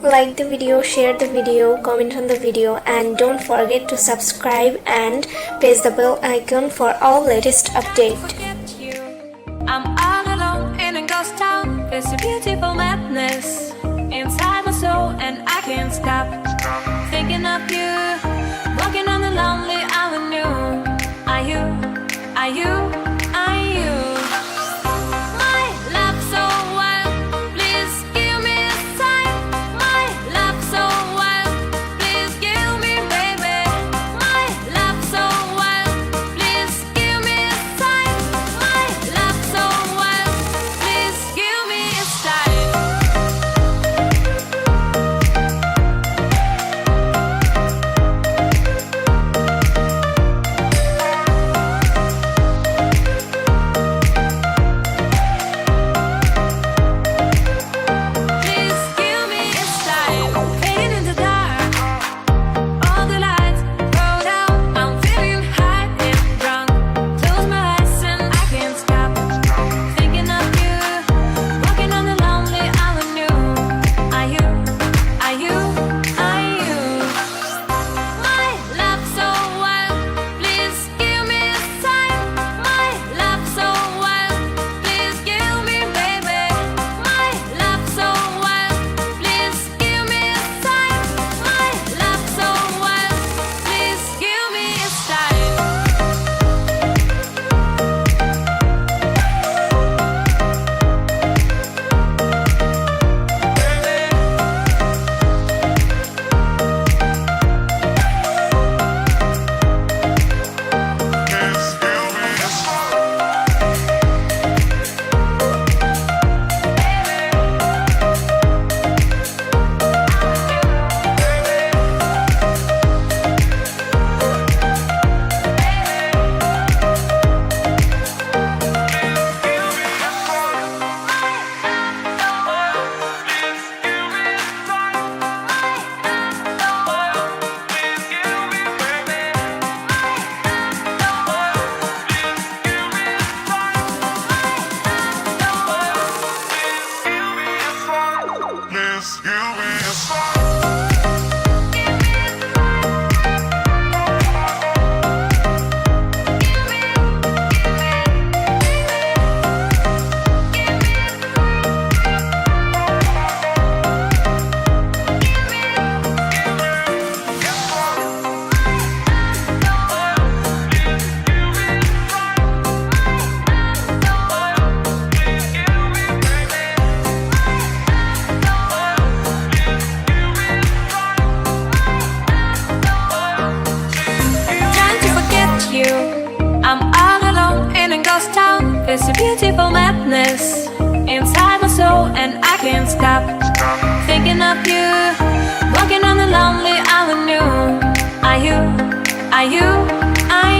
Like the video, share the video, comment on the video, and don't forget to subscribe and press the bell icon for all latest update. I'm all alone in a ghost town. It's a beautiful madness inside my soul, and I can't stop thinking of you. Walking on the lonely avenue. Are you? Are you? Are you? My love so wild, please give me a sign. My love so wild, please give me, baby. My love so wild, please give me a sign. My love so wild, please give me a sign. Please give me a sign. Fading in the dark, all the lights go down. I'm feeling high and drunk. Close my eyes and I can't stop thinking of you. Walking on the lonely avenue. Are you? Are you? Are you? My love so wild, please give me a sign. My love so wild, please give me, baby. My love so wild, please give me a sign. My love so wild, please give me a sign. Please give me a sign. Trying to forget you. I'm all alone in a ghost town. There's a beautiful madness inside my soul, and I can't stop thinking of you. Walking on the lonely avenue. Are you? Are you? Are